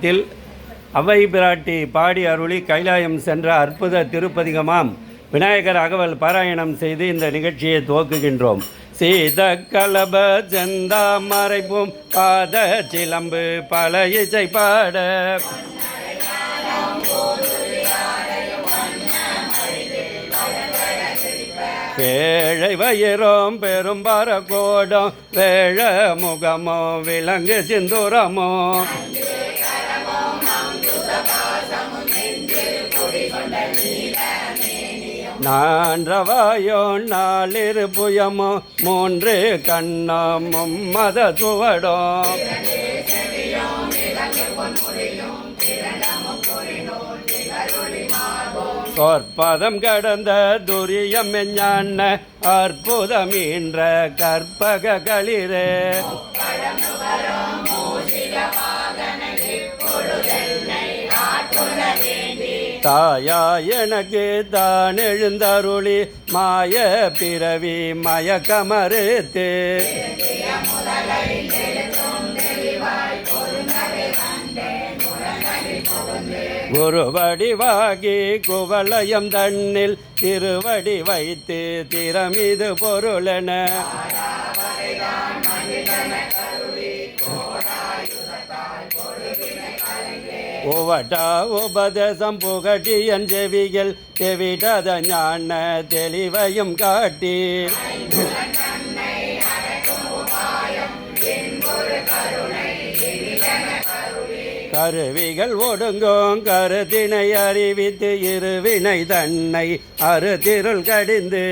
பதிகத்தில் அவ்வை பிராட்டி பாடி அருளி கைலாயம் சென்ற அற்புத திருப்பதிகமாம் விநாயகர் அகவல் பாராயணம் செய்து இந்த நிகழ்ச்சியை துவக்குகின்றோம். சீத கலப செந்தா மறைப்பும் பாத சிலம்பு பல இசை பாட பேழை வயிறோம் பெரும்பார கோடம் வேழ முகமோ விலங்கு சிந்துரமோ நான்றவாயோ நாளிரு புயமோ மூன்று கண்ணமும் மத சுவடோ சொற்பதம் கடந்த துரியம் ஞான அற்புதமீன்ற கற்பக களிரே தாயா எனக்கு தான் எழுந்தருளி மாய பிறவி மயக்கமறுத்து குருவடிவாகி குவலயம் தன்னில் திருவடி வைத்து திறமிது பொருளென உவட்டா உபதேசம் புகட்டியன் செவிகள் தெவிடாத ஞான தெளிவையும் காட்டி கருவிகள் ஒடுங்கும் கருத்தினை அறிவித்து இருவினை தன்னை அறுதிருள் கடிந்து